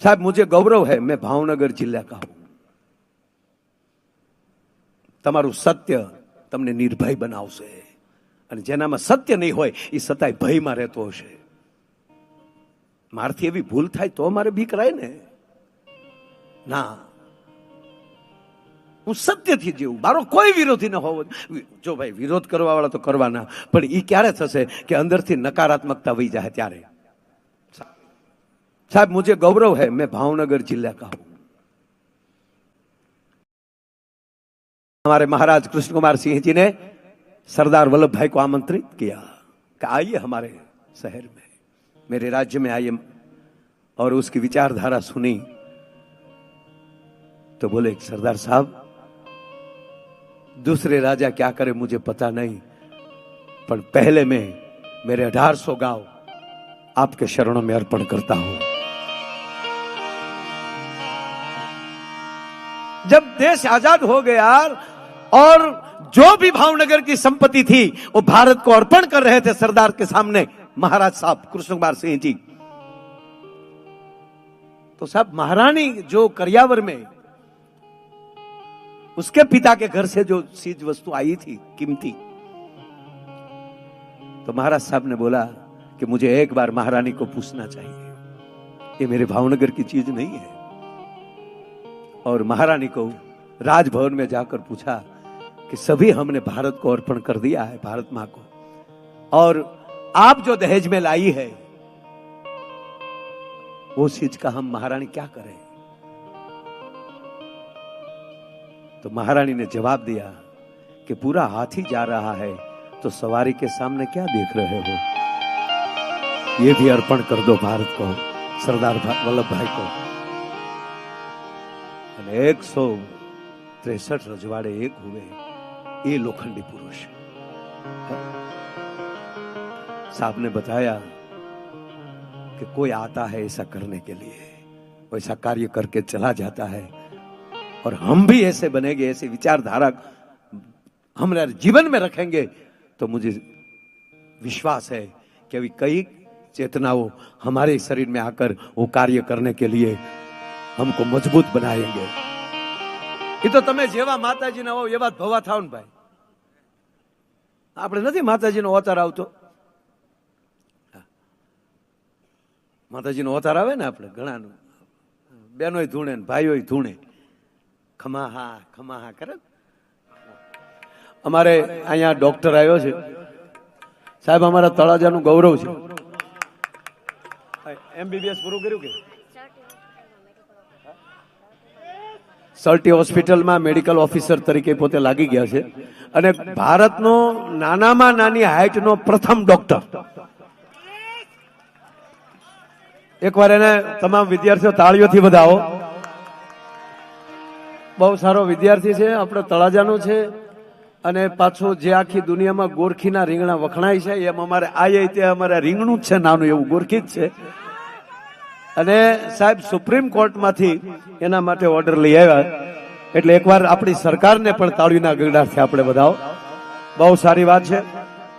साहब मुझे गौरव है मैं भावनगर जिला का हूं। તમારું સત્ય તમને નિર્ભય બનાવશે અને જેનામાં સત્ય નહીં હોય એ સતાય ભયમાં રહેતો હશે। મારથી એવી ભૂલ થાય તો મારે બીક રહે ને ના, હું સત્યથી જીવું, મારો કોઈ વિરોધી ન હોવો। જો ભાઈ વિરોધ કરવા વાળા તો કરવાના, પણ એ ક્યારે થશે કે અંદરથી નકારાત્મકતા વહી જાય ત્યારે। साहब मुझे गौरव है मैं भावनगर जिला का हूं। हमारे महाराज कृष्ण कुमार सिंह जी ने सरदार वल्लभ भाई को आमंत्रित किया कि आइए हमारे शहर में, मेरे राज्य में आइए, और उसकी विचारधारा सुनी तो बोले सरदार साहब दूसरे राजा क्या करे मुझे पता नहीं, पर पहले मैं मेरे 1800 गांव आपके शरणों में अर्पण करता हूं। जब देश आजाद हो गया और जो भी भावनगर की संपत्ति थी वो भारत को अर्पण कर रहे थे सरदार के सामने महाराज साहब कृष्ण कुमार सिंह जी, तो साहब महारानी जो करियावर में उसके पिता के घर से जो चीज वस्तु आई थी कीमती, तो महाराज साहब ने बोला कि मुझे एक बार महारानी को पूछना चाहिए, ये मेरे भावनगर की चीज नहीं है। और महारानी को राजभवन में जाकर पूछा कि सभी हमने भारत को अर्पण कर दिया है, भारत मां को, और आप जो दहेज में लाई है वो चीज का हम महारानी क्या करें। तो महारानी ने जवाब दिया कि पूरा हाथी जा रहा है तो सवारी के सामने क्या देख रहे हो, ये भी अर्पण कर दो भारत को, सरदार वल्लभ भाई को। 163 रजवाड़े एक हुए, ये लोखंडी पुरुष। साहब ने बताया कि कोई आता है ऐसा करने के लिए, वैसा कार्य करके चला जाता है, और हम भी ऐसे बनेंगे, ऐसे विचारधारा हमारे जीवन में रखेंगे तो मुझे विश्वास है कि अभी कई चेतनाओं हमारे शरीर में आकर वो कार्य करने के लिए हमको मजबूत बनाएंगे। ये तो તમે જેવા માતાજીના હો એવા ભવા થાવ ને ભાઈ, આપણે નથી માતાજીનો અવતાર આવતો, માતાજીનો અવતાર આવે ને આપણે ઘણાનું, બહેનોય ધૂણે ને ભાઈઓય ધૂણે, ખમાહા કરે। અમારે અહીંયા ડોક્ટર આવ્યો છે સાહેબ, અમારા તળાજાનું ગૌરવ છે। MBBS પૂરું કર્યું કે સર્ટી હોસ્પિટલમાં મેડિકલ ઓફિસર તરીકે પોતે લાગી ગયા છે, અને ભારતનો નાનામાં નાની હાઈટનો પ્રથમ ડોક્ટર। એકવાર એને તમામ વિદ્યાર્થીઓ તાળીઓથી વધાવો, બહુ સારો વિદ્યાર્થી છે, આપણે તળાજાનો છે, અને પાછું જે આખી દુનિયામાં ગોરખીના રીંગણા વખણાય છે એમ અમારે આ તે અમારે રીંગણું જ છે નાનું એવું, ગોરખી જ છે। અને સાહેબ સુપ્રીમ કોર્ટમાંથી એના માટે ઓર્ડર લઈ આવ્યા, એટલે એકવાર આપણી સરકારને પણ તાળીના ગગડાથી આપણે બધાઓ, બહુ સારી વાત છે,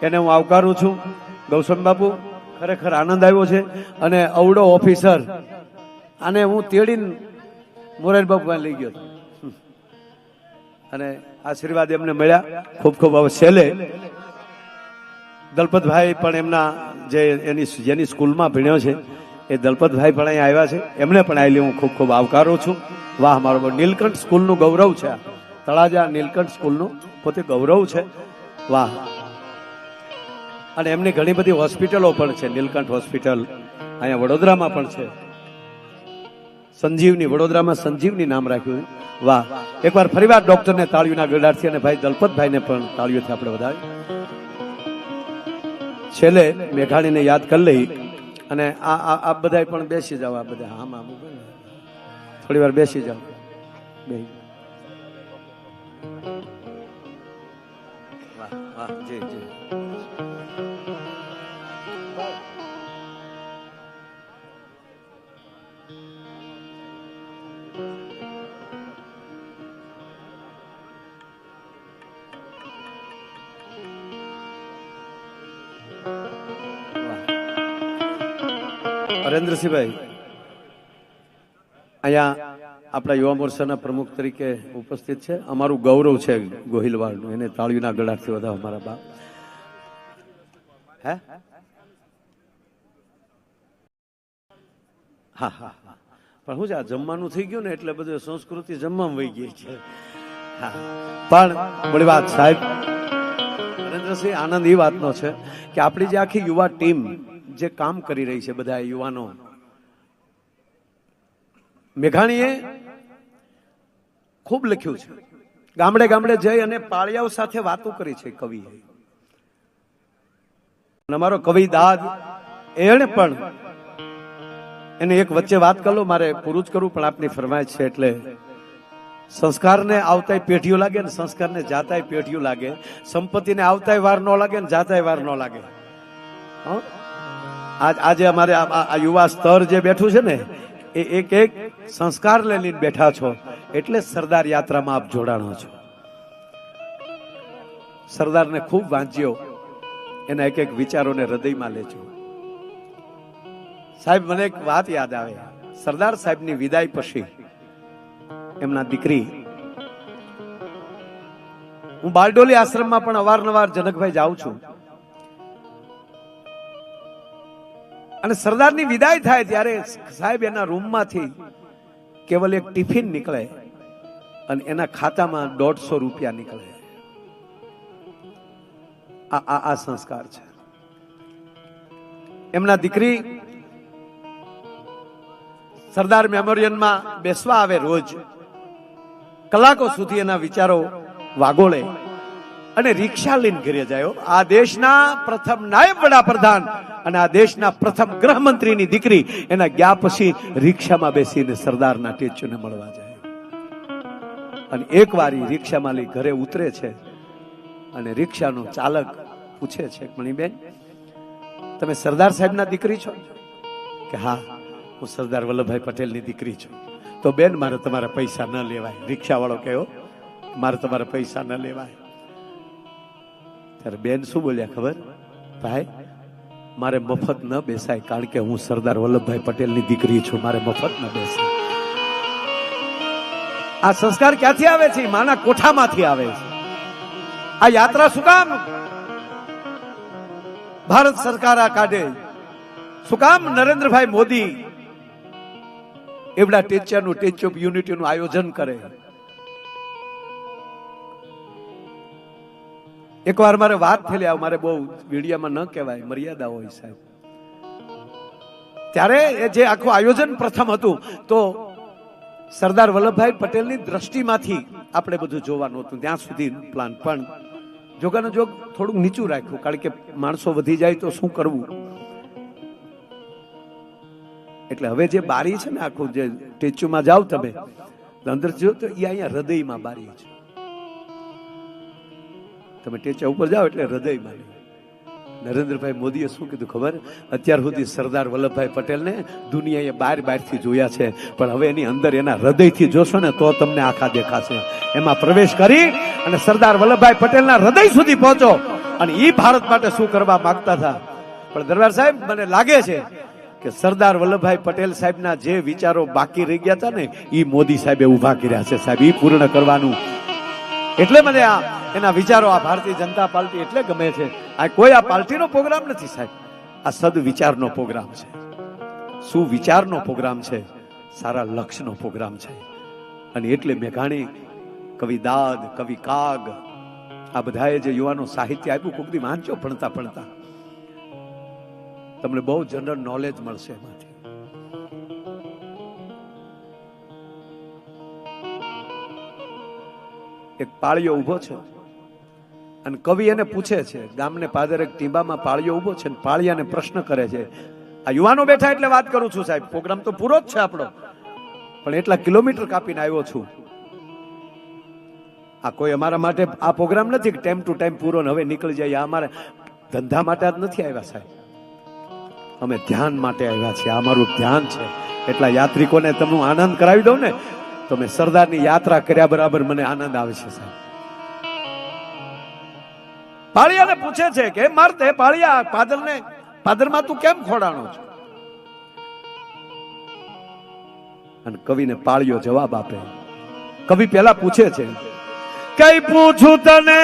એને હું આવકારું છું। ગૌસમ બાપુ ખરેખર આનંદ આવ્યો છે, અને અવડો ઓફિસર આને હું તેડીને મોરારી બાપુ લઈ ગયો હતો, અને આશીર્વાદ એમને મળ્યા ખૂબ ખૂબ। હવે છેલ્લે દલપતભાઈ પણ એમના જે જેની સ્કૂલમાં ભણ્યો છે એ દલપતભાઈ પણ અહીંયા આવ્યા છે, એમને પણ આવેલી હું ખૂબ ખૂબ આવકારું છું। વાહ, મારો નીલકંઠ સ્કૂલનું ગૌરવ છે, તળાજા નીલકંઠ સ્કૂલનું પોતે ગૌરવ છે, વાહ। અને એમની ઘણી બધી હોસ્પિટલો પણ છે, નીલકંઠ હોસ્પિટલ અહીંયા વડોદરામાં પણ છે, સંજીવની, વડોદરામાં સંજીવની નામ રાખ્યું, વાહ। એકવાર ફરીવાર ડોક્ટરને તાળીઓના ગડારથી અને ભાઈ દલપતભાઈને પણ તાળીઓથી આપણે વધાવી। છેલ્લે મેઘાણીને યાદ કરી લઈ, અને આ બધા પણ બેસી જાવ, આ બધા આમાં થોડી વાર બેસી જાવ, જી જી। હરેન્દ્રસિંહભાઈ અહીંયા આપણા યુવા મોરચાના પ્રમુખ તરીકે ઉપસ્થિત છે. અમારું ગૌરવ છે ગોહિલવાડનું, એને તાળીના ગળાથી વધાવો અમારા બાપ. હે હા હા હા, પણ શું છે આ જમવાનું થઈ ગયું ને એટલે બધું સંસ્કૃતિ જમવામાં વહી ગઈ છે. હા, પણ બડી વાત સાહેબ નરેન્દ્રસિંહ, આનંદ એ વાતનો છે કે આપણી જે આખી યુવા ટીમ જે કામ કરી રહી છે, બધા યુવાનો, મેઘાણીએ ખૂબ લખ્યું છે, ગામડે ગામડે જઈ અને પાળિયાઓ સાથે વાતો કરી છે કવિએ. અમારો કવિ દાદ એને પણ એને એક વચ્ચે વાત કરો, મારે પૂરું જ કરવું પણ આપની ફરમાઈશ છે. એટલે સંસ્કારને આવતાય પેઢીઓ લાગે ને સંસ્કારને જાતાય પેઢીઓ લાગે, સંપત્તિને આવતાય વાર ન લાગે ને જાતાય વાર ન લાગે. આજે અમારે આ યુવા સ્તર જે બેઠું છે ને એ એક એક સંસ્કાર લઈને બેઠા છો, એટલે સરદાર યાત્રામાં આપ જોડાણો છો. સરદારને ખૂબ વાંચ્યો, એના એક એક વિચારોને હૃદયમાં લેજો. સાહેબ, મને એક વાત યાદ આવે. સરદાર સાહેબની વિદાય પછી એમના દીકરી, હું બારડોલી આશ્રમમાં પણ અવારનવાર જનકભાઈ જાઉં છું, અને સરદારની વિદાય થાય ત્યારે સાહેબ એના રૂમમાંથી કેવલ એક ટિફિન નીકળે અને એના ખાતામાં 150 રૂપિયા નીકળે. આ સંસ્કાર છે. એમના દીકરી સરદાર મેમોરિયલમાં બેસવા આવે, રોજ કલાકો સુધી એના વિચારો વાગોળે અને રિક્ષા લઈને ઘરે જાય. આ દેશના પ્રથમ નાયબ વડાપ્રધાન અને આ દેશના પ્રથમ ગૃહમંત્રીની દીકરી એના ગયા પછી રિક્ષામાં બેસીને સરદારના ટેચ્યુને મળવા જાય. અને એક વાર રિક્ષામાં લઈ ઘરે ઉતરે છે અને રિક્ષાનો ચાલક પૂછે છે, મણીબેન, તમે સરદાર સાહેબના દીકરી છો? કે હા, હું સરદાર વલ્લભભાઈ પટેલની દીકરી છું. તો બેન, મારે તમારા પૈસા ન લેવાય. રિક્ષાવાળો કહ્યો, મારે તમારા પૈસા ન લેવાય. ત્યારે બેન શું બોલ્યા ખબર? ભાઈ, મારે મફત ન બેસાય, કારણ કે હું સરદાર વલ્લભભાઈ પટેલની દીકરી છું, મારે મફત ન બેસાય. આ સંસ્કાર ક્યાંથી આવે છે? માના કોઠામાંથી આવે છે. આ યાત્રા શું કામ ભારત સરકાર આ કાઢે? શું કામ નરેન્દ્રભાઈ મોદી એવડા ટેચ્યાનું, ટેચ્યુ ઓફ યુનિટીનું આયોજન કરે? એકવાર મારે વાત થયેલી, મારે બહુ મીડિયામાં ન કહેવાય, મર્યાદા હોય સાહેબ. ત્યારે જે આખું આયોજન પ્રથમ હતું, તો સરદાર વલ્લભભાઈ પટેલની દ્રષ્ટિમાંથી આપણે બધું જોવાનું હતું. ત્યાં સુધી પ્લાન પણ જોગાનો જોગ થોડુંક નીચું રાખ્યું, કારણ કે માણસો વધી જાય તો શું કરવું. એટલે હવે જે બારી છે ને, આખું જે ટેચ્યુમાં જાઓ તમે અંદર જો, તો એ અહીંયા હૃદયમાં બારી છે. તમે ટેચા ઉપર જાઓ એટલે હૃદયમાં. નરેન્દ્રભાઈ મોદીએ શું કીધું ખબર? અત્યાર સુધી સરદાર વલ્લભભાઈ પટેલને દુનિયાએ બહારથી જોયા છે, પણ હવે એની અંદર એના હૃદયથી જોશો ને તો તમને આખા દેખાશે. એમાં પ્રવેશ કરી અને સરદાર વલ્લભભાઈ પટેલના હૃદય સુધી પહોંચો, અને એ ભારત માટે શું કરવા માંગતા હતા. પણ દરબાર સાહેબ, મને લાગે છે કે સરદાર વલ્લભભાઈ પટેલ સાહેબના જે વિચારો બાકી રહી ગયા હતા ને, એ મોદી સાહેબે ઉભા કર્યા છે સાહેબ, એ પૂર્ણ કરવાનું. એટલે મને એના વિચારો, આ ભારતીય જનતા પાર્ટી એટલે ગમે છે. આ કોઈ આ પાર્ટીનો પ્રોગ્રામ નથી સાહેબ, આ સદવિચારનો પ્રોગ્રામ છે, સુવિચારનો પ્રોગ્રામ છે, સારા લક્ષ્યનો પ્રોગ્રામ છે. અને એટલે મેઘાણી, કવિ દાદ, કવિ કાગ, આ બધાએ જે યુવાનો સાહિત્ય આપ્યું, કોક દી વાંચો ભણતા ભણતા, તમને બહુ જનરલ નોલેજ મળશે એમાંથી. એક પાળિયો ઉભો છે અને કવિ એને પૂછે છે, ગામને પાદર એક ટીંબામાં પાળિયો ઉભો છે, પાળિયાને પ્રશ્ન કરે છે. આ યુવાનો બેઠા એટલે વાત કરું છું સાહેબ, પ્રોગ્રામ તો પૂરો જ છે આપણો, પણ એટલા કિલોમીટર કાપીને આવ્યો છું. આ કોઈ અમારા માટે આ પ્રોગ્રામ નથી કે ટાઈમ ટુ ટાઈમ પૂરો ને હવે નીકળી જાય. આ અમારે ધંધા માટે જ નથી આવ્યા સાહેબ, અમે ધ્યાન માટે આવ્યા છીએ. આ અમારું ધ્યાન છે. એટલા યાત્રિકોને તમે આનંદ કરાવી દઉં ને, તો મેં સરદારની યાત્રા કર્યા બરાબર મને આનંદ આવે છે સાહેબ. પાળિયાને પૂછે છે કે મારતે પાળિયા, પાદરમાં તું કેમ ખોડાણો છો? અને કવિને પાળિયો જવાબ આપે. કવિ પેલા પૂછે છે, કઈ પૂછું તને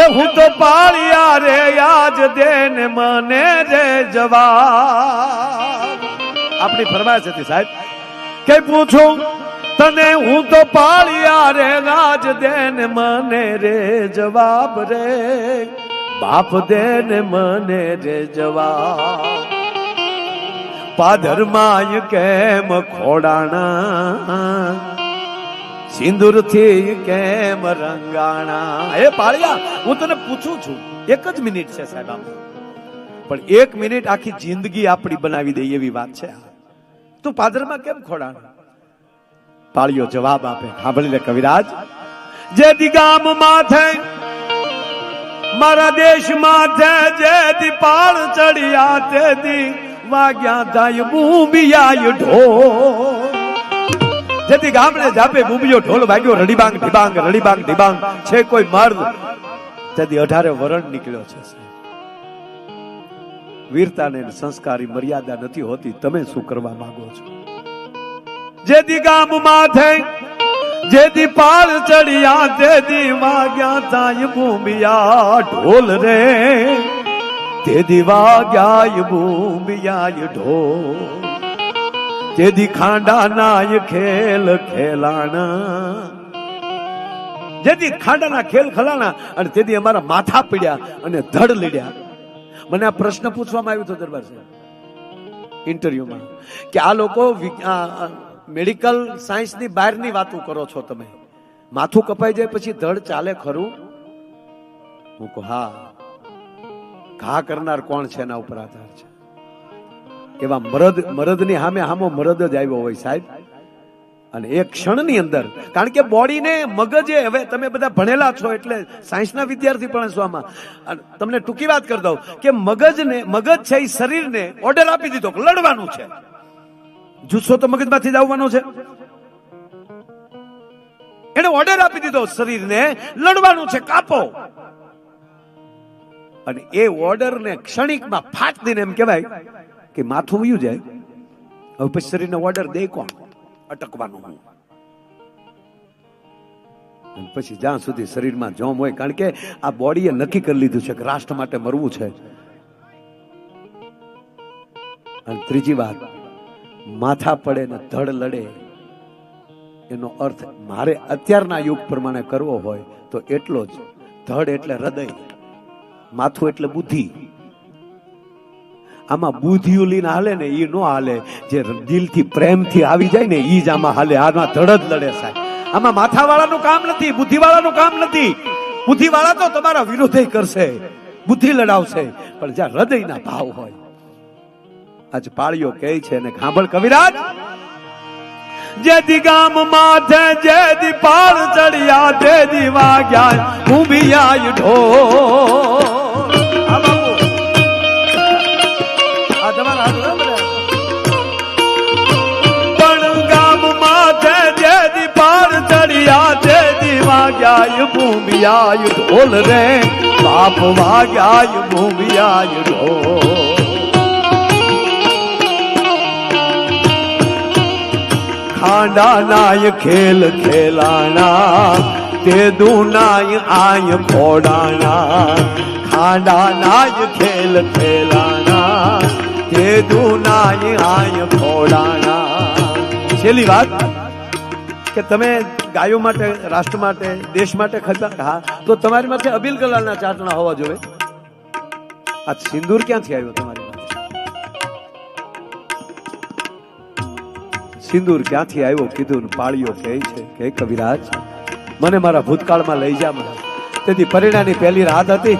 એ હું તો પાળિયા રે, આજ દે ને મને રે જવાબ. આપણી ફરમાઈશ હતી સાહેબ, કઈ પૂછું તને હું તો પાળિયા રે, આજ દે ને મને રે જવાબ રે, બાપ દે ને મને રે જવાબ. પાદરમાં કેમ ખોડાણા, સિંદૂર થી કેમ રંગાણા. હે પાળિયા, હું તને પૂછું છું, એક જ મિનિટ છે સાહેબ આમ, પણ એક મિનિટ આખી જિંદગી આપણી બનાવી દે એવી વાત છે. તું પાદરમાં કેમ ખોડાણા? પાળિયો જવાબ આપે, સાંભળી લે કવિરાજ. જે દી ગામ માથે મારા દેશ માથે, જે દી પાળ ચડિયા તે દી વાગ્યા થાય બૂબિયા ઢોલ. જેથી ગામડે જાપે બૂબિયો ઢોલ વાગ્યો, રડીબાંગ ઢીબાંગ રડીબાંગ ઢીબાંગ છે કોઈ મર્દ, તેથી 18 વરણ નીકળ્યો છે. વીરતાને સંસ્કારી મર્યાદા નથી હોતી. તમે શું કરવા માંગો છો? જેથી ગામ માથે જેથી પાળ ચડિયા તેથી વાગ્યા થાય બૂબિયા ઢોલ રે, તેથી વાગ્યા બૂબિયા ઢોલ. તેથી ખાંડા નાય ખેલ ખેલાણા, જેથી ખાંડાના ખેલ ખલાણા અને તેથી અમારા માથા પીડ્યા અને ધડ લીડ્યા. મને આ પ્રશ્ન પૂછવામાં આવ્યો હતો દરબાર સાહેબ ઇન્ટરવ્યુમાં કે આ લોકો મેડિકલ સાયન્સની બહારની વાતો કરો છો તમે, માથું કપાઈ જાય પછી ધડ ચાલે ખરું? હું કહું હા, ઘા કરનાર કોણ છે એના ઉપર આધાર છે. એવા મરદની સામે હામો મરદ જ આવ્યો હોય સાહેબ. અને એક ક્ષણની અંદર, કારણ કે બોડીને મગજે, હવે તમે બધા ભણેલા છો એટલે સાયન્સના વિદ્યાર્થી પણ છો આમાં, તમને ટૂંકી વાત કરી દઉં કે મગજ છે એ શરીરને ઓર્ડર આપી દીધો કે લડવાનું છે. જુસ્સો તો મગજમાંથી જ આવવાનો છે. એને ઓર્ડર આપી દીધો શરીરને, લડવાનું છે, કાપો. અને એ ઓર્ડરને ક્ષણિકમાં ફાટ દઈને એમ કહેવાય કે માથું વયું જાય. હવે પછી શરીરને ઓર્ડર દે કોણ? અટકવાનું. પછી જ્યાં સુધી શરીરમાં જોમ હોય, કારણ કે આ બોડીએ નક્કી કરી લીધું છે કે રાષ્ટ્ર માટે મરવું છે. અને ત્રીજી વાત, માથા પડે ને ધડ લડે, એનો અર્થ મારે અત્યારના યુગ પ્રમાણે કરવો હોય તો એટલો જ. ધડ એટલે હૃદય, માથું એટલે બુદ્ધિ. આમાં બુદ્ધિઓ લઈને હાલે ને એ નો હાલે, જે દિલથી પ્રેમથી આવી જાય ને એ જ આમાં હાલે. આમાં ધડ જ લડે સાહેબ. આમાં માથા વાળાનું કામ નથી, બુદ્ધિ વાળાનું કામ નથી. બુદ્ધિ વાળા તો તમારા વિરોધ કરશે, બુદ્ધિ લડાવશે, પણ જ્યાં હૃદયના ભાવ હોય. આજ પાળિયો કહે છે ને ખાંભળ કવિરાજ, જેથી ગામ માથે જેથી પાળ ચડિયા તેથી વાગ્યા ઊંભિયા ઢોલ. પણ ગામ માથે જેથી પાળ ચડિયા તેથી વાગ્યા ઊંભિયા ઢોલ રે, બાપ વાગ્યા ઊંભિયા ઢોલ. ખાંડા નાય ખેલ ખેલાણા, તે દુનાય આય ખોડાણા. ખાંડા નાય ખેલ ખેલાણા, તે દુનાય આય ખોડાણા. છેલ્લી વાત કે તમે ગાયો માટે, રાષ્ટ્ર માટે, દેશ માટે ખર્ચા, હા તો તમારી માટે અબીલ કલાલના ચાટણા હોવા જોઈએ. આ સિંદૂર ક્યાંથી આવ્યો તમારી? સિંદૂર ક્યાંથી આવ્યો કીધું. પાળિયો કહે છે કે કવિરાજ, મને મારા ભૂતકાળમાં લઈ જા મહારાજ. તેથી પરિણાની પહેલી રાત હતી,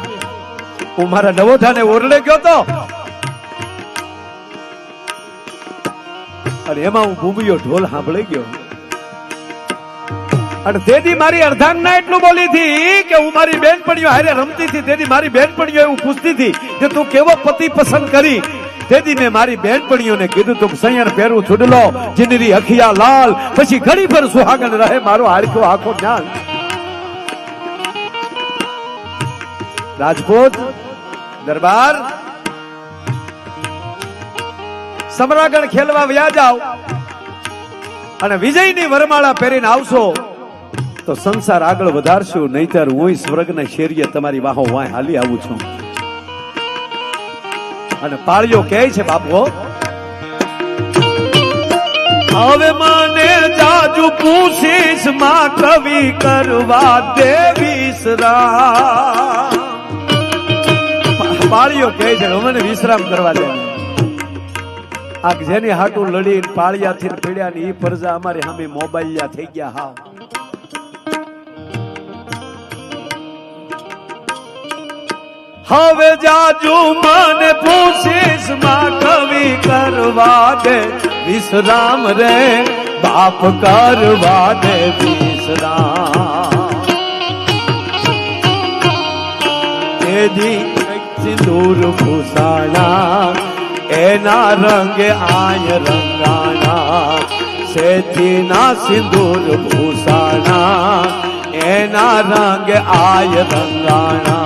હું મારા નવોધાને ઓરડે ગયો તો, અને એમાં હું બૂબિયો ઢોલ સાંભળી ગયો. અને તેથી મારી અર્ધાંગના એટલું બોલી હતી કે હું મારી બેનપણીઓ હારે રમતી હતી. તેથી મારી બેનપણીઓ એવું પૂછતી હતી કે તું કેવો પતિ પસંદ કરી. તેથી મેં મારી બેનપણીઓને કીધું તું સૈયર પહેરું છુડલો, જીનરી અખિયા લાલ, પછી ઘડી ભર સુહાગન રહે મારો હારખો આખો જ્ઞાન. રાજપૂત દરબાર સમરાગણ ખેલવા વ્યા જાઓ અને વિજયની વરમાળા પહેરીને આવશો તો સંસાર આગળ વધારશું, નહીતર હું સ્વર્ગના શેરીએ તમારી વાહો વાય હાલી આવું છું. અને પાળિયો કહે છે બાપુ, હવે મને જાજુ પૂછીશ માં કવિ કરવા દે વિશ્રામ. પાળિયો કહે છે મને વિશ્રામ કરવા દે. આ જેની હાટું લડી પાળિયાથી પીડ્યા ને એ પરજા અમારી સામે મોબાઈલ થઈ ગયા. હા હવે જાજુ મને પૂછીશ માં કવિ કરવા દે વિશ્રામ રે બાપ કરવા દે વિશ્રામ. તેજી સિંદૂર ભૂષાણા એના રંગે આય રંગાણા, સેથી ના સિંદૂર ભૂષાણા એના રંગે આય રંગાણા.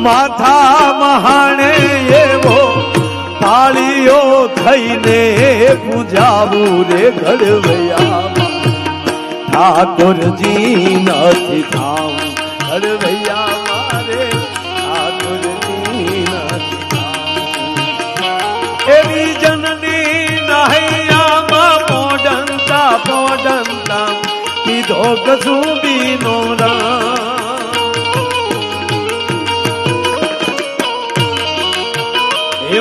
માથા મહાણે એવો પાળીઓ થઈને પૂજાવું રે ઘડવૈયા. ઠાકોરજી નથી થાવું ઘડવૈયા મારે, ઠાકોરજી નથી થાવું. એવી જનની નહૈયામાં પોડંતા પોડંતા પીધો કસુબીનો રામ.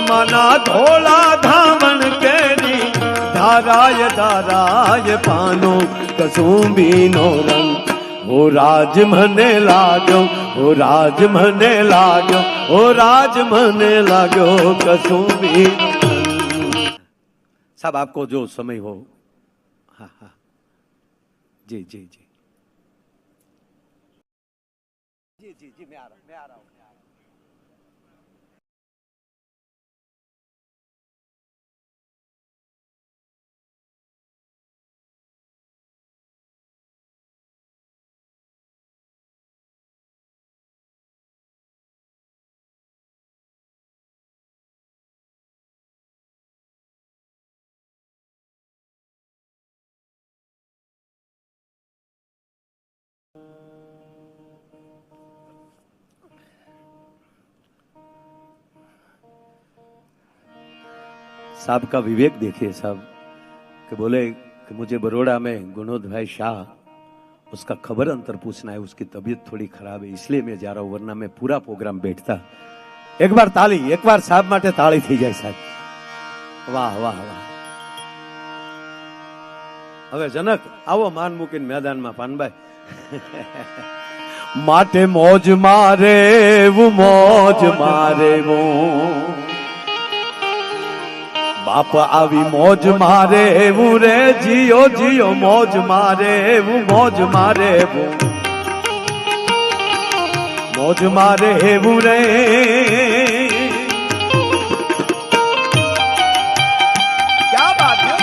મના ધોલા ધામણ કેરી ધારાય ધારાય પાનો કસુંબીનો રંગ. ઓ રાજ મને લાગ્યો, ઓ રાજ મને લાગ્યો, ઓ રાજ મને લાગ્યો કસુંબીનો રંગ. સાहब आपको जो समय हो. हाँ हाँ जी जी जी जी जी जी मैं आ रहा हूँ. साहब का विवेक देखिए साहब, कि बोले कि मुझे बड़ौदा में गुणोद भाई शाह, उसका खबर अंतर पूछना है, उसकी तबीयत थोड़ी खराब है इसलिए मैं जा रहा हूं, वरना मैं पूरा प्रोग्राम बैठता. एक बार ताली, एक बार साहब माटे ताली थी जाए साहब. वाह वाह वाह. હવે જનક આવો માન મૂકીને મેદાનમાં પાનભાઈ. માટે મોજ મારે એવું મોજ મારે બાપ આવી મોજ મારે એવું રે જીઓ જીઓ મોજ મારે એવું મોજ મારે મોજ મારે એવું રે. ક્યા બાત હો.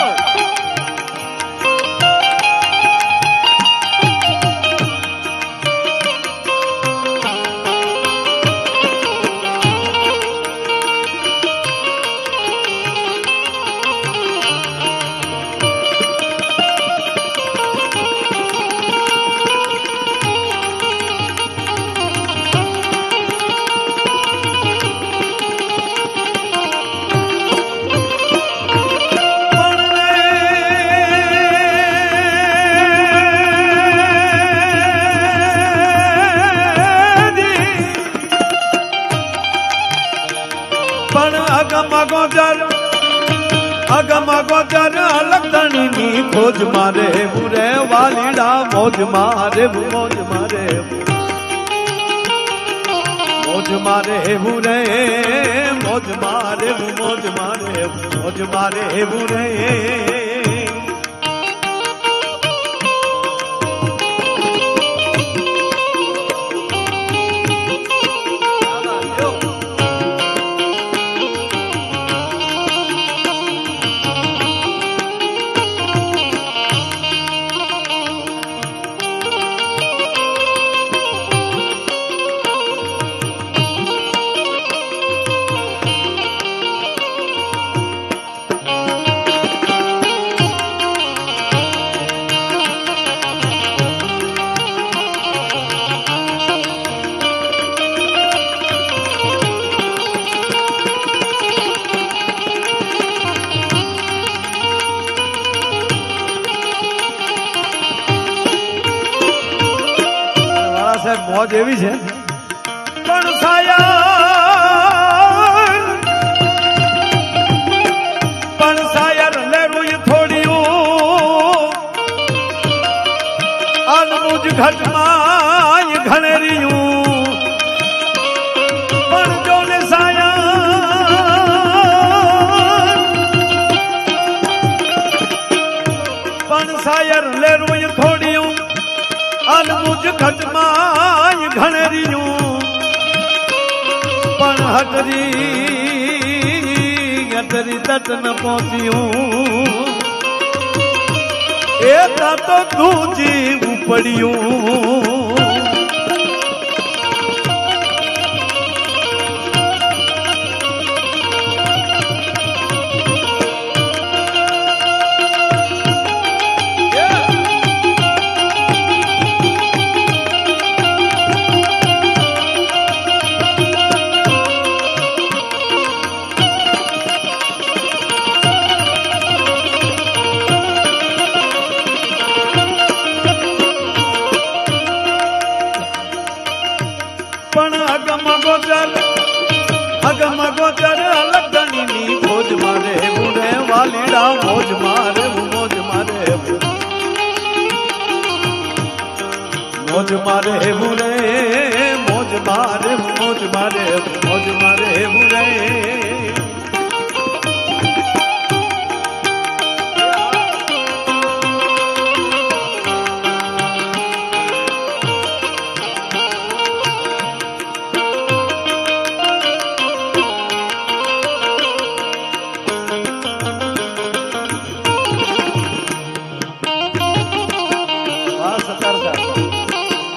અગમ ગોચર લખણની ખોજ મારે મુરે વાલીડા મોજ મારે મોજ મારે મોજ મારે મુરે મોજ મારે મોજ મારે મોજ મારે મુરે. મોજ એવી છે પણ સાયર લેરું થોડ્યું અનમુજ ઘટમાં ઘણેરિયું પણ જો ને સાયર લેરું થોડ્યું અનમુજ ઘટમાં ઘણેરિયું પણ હટરી તટ ન પહોંચ્યું એ તો તું જીવું પડ્યું અગમ ગોચર અલગની મોજ મારે મુરે વાલીડા મોજ મારે મોજ મારે મોજ મારે મુરે મોજ મારે મોજ મારે મોજ મારે મુરે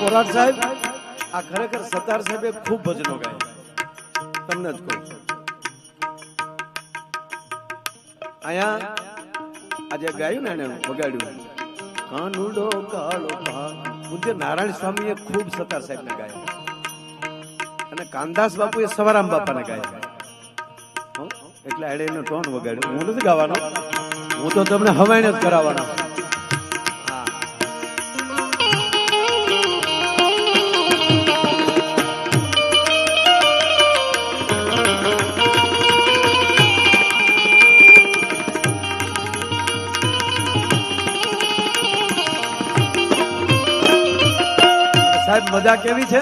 કોરાટ સાહેબ આ ખરેખર સતાર સાહેબે ખૂબ ભજનો ગાય તમને જ કહું અહીંયા આજે ગાયું ને એને વગાડ્યું કાનુડો કાળો પૂજ્ય નારાયણ સ્વામીએ ખૂબ સતાર સાહેબ ને ગાયા અને કાનદાસ બાપુએ સવારામ બાપાને ગાયા એટલે આડે એનો ટોન વગાડ્યો હું નથી ગાવાનો હું તો તમને હવાઈને જ કરાવવાનો સાહેબ મજા કેવી છે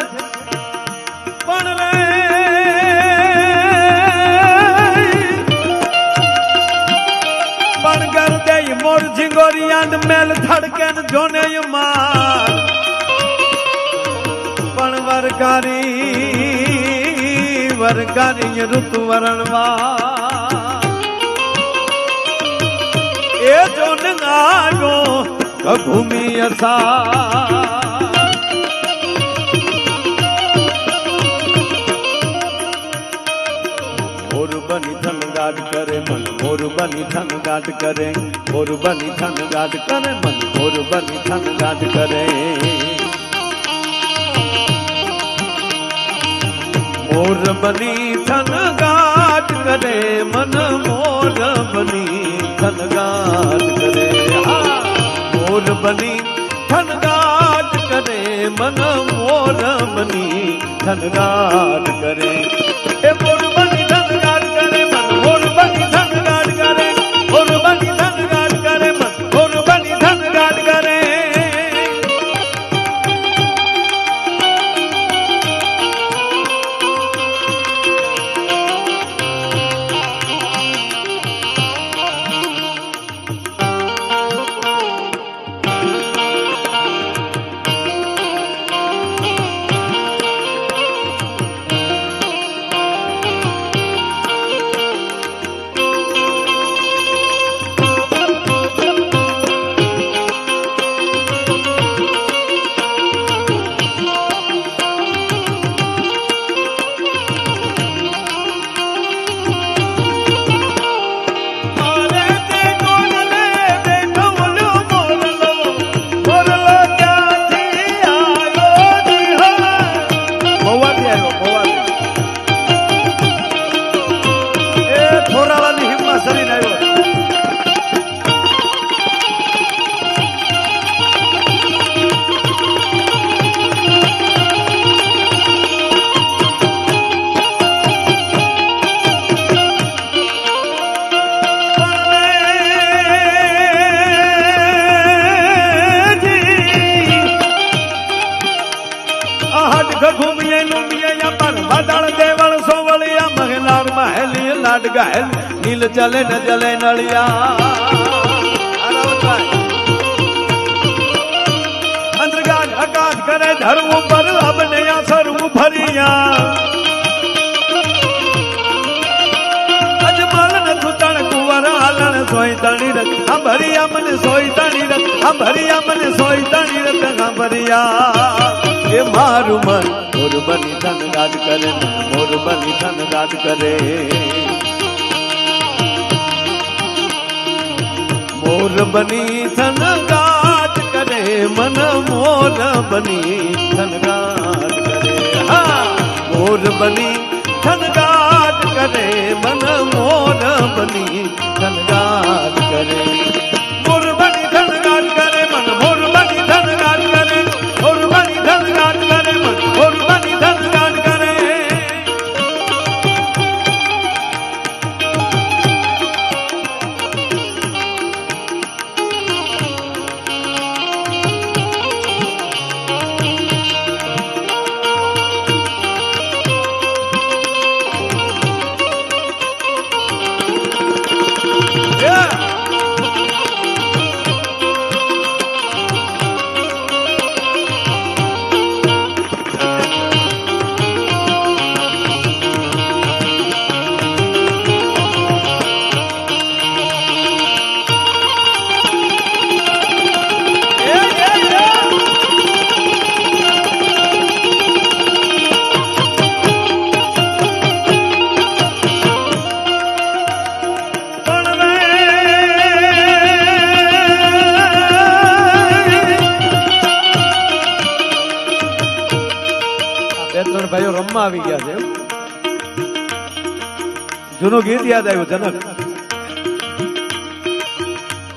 પણ પણ કર દે મોર ઝીંગોરિયા મેલ ધડકે જોને માર પણ વરકારી ઋતુ વરણવા એ જોન નાગો ભૂમિ અસા બની થન ગાટ કરે મન મોર બની થન ગાટ કરે મોર બની થન ગાટ કરે મન મોર બની થન ગાટ કરે મોર બની થન ગાટ કરે મન મોર બની થન ગાટ કરે મોર બની થન ગાટ કરે મન મોર બની થન ગાટ કરે એ મોર બની થન ગાટ કરે મન મોર બની થન ગાટ કરે મોર બની થન ગાટ કરે મન મોર બની થન ગાટ કરે લાડ ગાયલ નીલ જલે ન જલે નળિયા અંતર્ગાત અકાત કરે ધર્મ પર અબને સર્વ ભરિયા અજમલ ન સુતણ કુંવર હાલણ સોય તણી રખ આ ભરિયા મને સોય તણી રખ આ ભરિયા મને સોય તણી રખ આ ભરિયા એ મારું મન મોર બની ધન ગાટ કરે મોર બની ધન ગાટ કરે મોર બની ધન ગાટ કરે મન મોર બની ધન ગાટ કરે હા મોર બની ધન ગાટ કરે મન મોર બની ધન ગાટ કરે મોર બની ધન ગાટ કરે મન મોર બની ધન ગાટ કરે મોર બની ધન ગાટ કરે મન મોર બની ધન ગાટ કરે ભાઈઓ રમવા આવી ગયા છે જૂનું ગીત યાદ આવ્યું જનક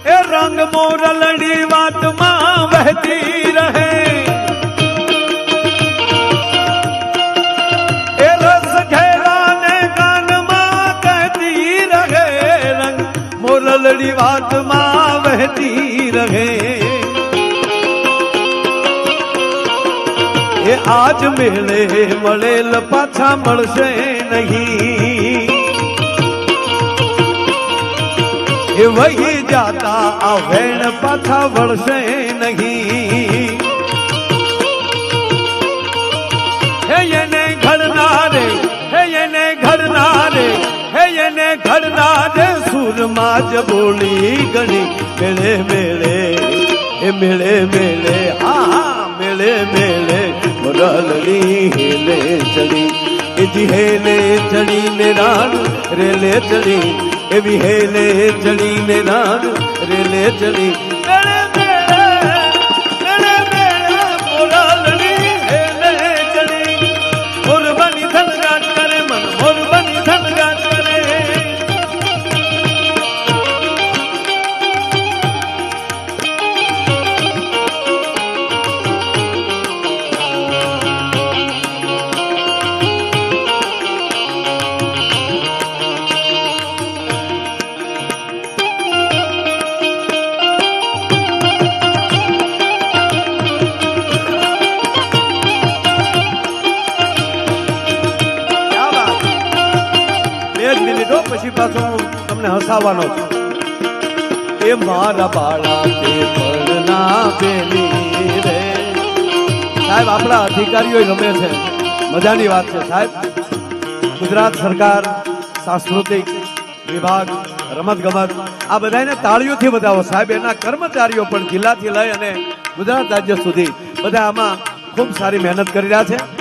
એ રંગ મોરલડી વાતમાં વહેતી રહે એ રસ ઘેરાને કાનમાં કહેતી રહે રંગ મોરલડી વાતમાં વહેતી રહે એ આજ મેળે મળેલ પાછા મળશે નહીં એ વહી જાતા આ વેણ પાછા વળશે નહીં હે એને ઘડનારે હે એને ઘડનારે હે એને ઘડનારે સુરમાં જ બોલી ગણી મેળે મેળે એ મેળે મેળે હા મેળે મેળે મોરલડી હેલે ચડી એ જી હેલે ચડી ને રાણ રેલે ચડી એવી હેલે ચડી ને રાણ રેલે ચડી મેળે મેળે મેળે મેળે મોરલડી હેલે ચડી મોર બની ધન ગાટ કરે મન મોર બની ધન ગાટ કરે પછી પાછો હું તમને હસાવવાનો છું એ મારા બાળા તે પરણા બેલી રે સાહેબ આપણા અધિકારીઓ ગમે છે મજાની વાત છે સાહેબ ગુજરાત સરકાર સાંસ્કૃતિક વિભાગ રમત ગમત આ બધાને તાળીઓથી વધાવો સાહેબ એના કર્મચારીઓ પણ જિલ્લાથી લઈ અને ગુજરાત રાજ્ય સુધી બધા આમાં ખૂબ સારી મહેનત કરી રહ્યા છે